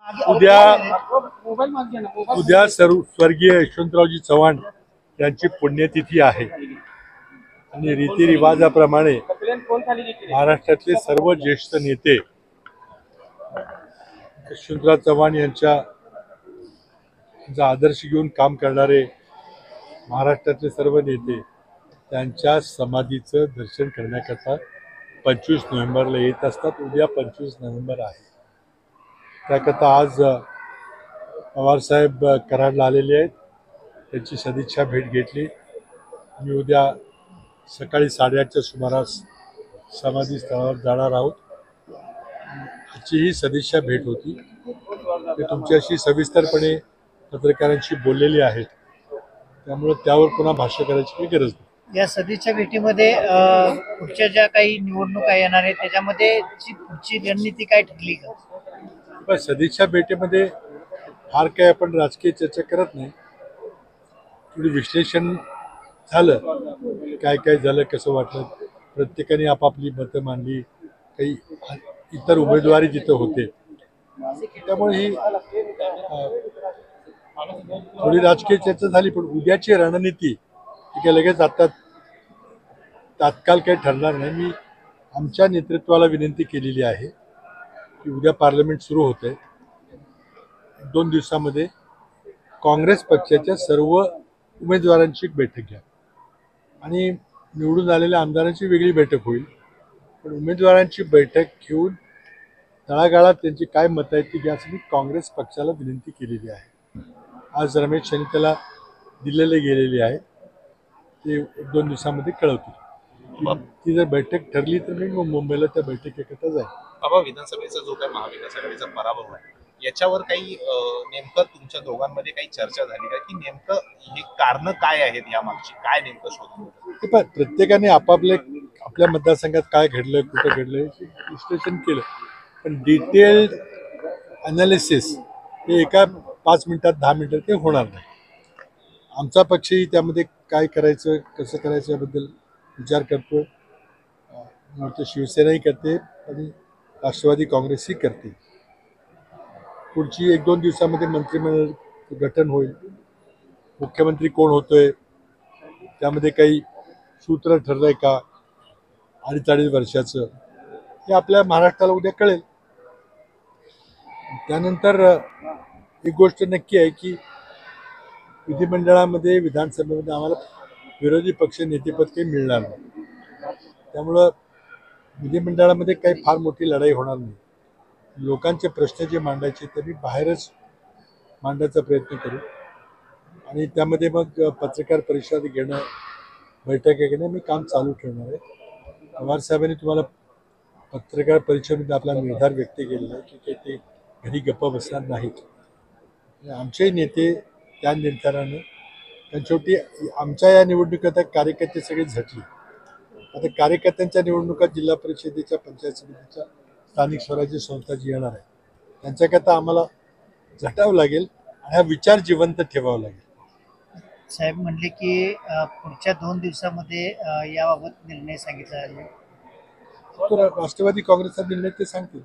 उद्या उद्या स्वर्गीय यशवंतरावजी चव्हाण यांची पुण्यतिथी आहे आणि रीतिरिवाजाप्रमाणे महाराष्ट्रातले सर्व ज्येष्ठ नेते यशवंतराव चव्हाण यांचा आदर्श घेऊन काम करणारे महाराष्ट्रातले सर्व नेते त्यांच्या समाधीचं दर्शन करण्याकरता 25 नोव्हेंबरला येत असतात. उद्या 25 नोव्हेंबर आहे. त्याकरता आज पवारसाहेब कराडला आलेले आहेत. त्यांची सदिच्छा भेट घेतली. मी उद्या सकाळी 8:30च्या सुमारास समाधी स्थळावर जाणार आहोत. आजची ही सदिच्छा भेट होती. ते तुमच्याशी सविस्तरपणे पत्रकारांशी बोललेली आहेत, त्यामुळे त्यावर पुन्हा भाष्य करायची काही गरज नाही. या सदिच्छा भेटीमध्ये पुढच्या ज्या काही निवडणुका येणार आहेत त्याच्यामध्ये पुढची रणनीती काय ठरली का? सदिच्छा भेटीमध्ये फार काही आपण राजकीय चर्चा करत नाही. थोडी विश्लेषण झालं, काय काय झालं, कसं वाटलं, प्रत्येकाने आपापली मतं मांडली, काही इतर उमेदवारी जिथं होते त्यामुळे ही थोडी राजकीय चर्चा झाली. पण उद्याची रणनीती ही काय लगेच आता तात्काळ काही ठरणार नाही. मी आमच्या नेतृत्वाला विनंती केलेली आहे की उद्या पार्लमेंट सुरू होते, 2 दिवसामध्ये काँग्रेस पक्षाच्या सर्व उमेदवारांची एक बैठक घ्या आणि निवडून आलेल्या आमदारांची वेगळी बैठक होईल. पण उमेदवारांची बैठक घेऊन तळागाळात त्यांची काय मतं आहेत ती घ्या असं मी काँग्रेस पक्षाला विनंती केलेली आहे. आज रमेश यांनी त्याला दिलेले गेलेले आहे, ते 1-2 दिवसामध्ये कळवतील. ती जर बैठक ठरली तर मी मुंबईला त्या बैठकीकरता जाईल. बाबा, विधानसभेचा जो काही महाविकास आघाडीचा पराभव आहे याच्यावर काही नेमकं तुमच्या दोघांमध्ये काही चर्चा झाली का, की नेमकं हे कारण काय आहेत, यामागची काय नेमकं शोधून? प्रत्येकाने आपल्या मतदारसंघात काय घडलं, कुठं घडलं विश्लेषण केलं, पण डिटेल्ड अनालिसिस हे एका 5 मिनिटात 10 मिनिटात ते होणार नाही. आमचा पक्षही त्यामध्ये काय करायचं, कसं करायचं याबद्दल विचार करतो. शिवसेनाही करते आणि राष्ट्रवादी काँग्रेसही करते. पुढची 1-2 दिवसामध्ये मंत्रिमंडळ गठन होईल. मुख्यमंत्री कोण होतोय त्यामध्ये काही सूत्र ठरलंय का 2.5 वर्षाचं, हे आपल्या महाराष्ट्राला उद्या कळेल. त्यानंतर एक गोष्ट नक्की आहे की विधिमंडळामध्ये, विधानसभेमध्ये आम्हाला विरोधी पक्ष नेतेपद काही मिळणार नाही. त्यामुळं विधिमंडळामध्ये काही फार मोठी लढाई होणार नाही. लोकांचे प्रश्न जे मांडायचे ते मी बाहेरच मांडण्याचा प्रयत्न करू आणि त्यामध्ये मग पत्रकार परिषद घेणं, बैठक घेणं मी काम चालू ठेवणार आहे. पवारसाहेबांनी तुम्हाला पत्रकार परिषदेमध्ये आपला निर्धार व्यक्त केलेला आहे की ते घरी गप्प बसणार नाहीत. आमचेही नेते त्या निर्धारानं, कारण शेवटी आमच्या या निवडणुकीत कार्यकर्ते सगळे झटले. आता कार्यकर्त्यांच्या निवडणुका जिल्हा परिषदेच्या, पंचायत समितीच्या, स्थानिक स्वराज्य संस्था जी येणार आहे त्यांच्याकरता आम्हाला झटावं लागेल आणि हा विचार जिवंत ठेवावा लागेल. साहेब म्हणले की पुढच्या 2 दिवसामध्ये याबाबत निर्णय सांगितला आहे. तो राष्ट्रवादी काँग्रेसचा निर्णय ते सांगतील.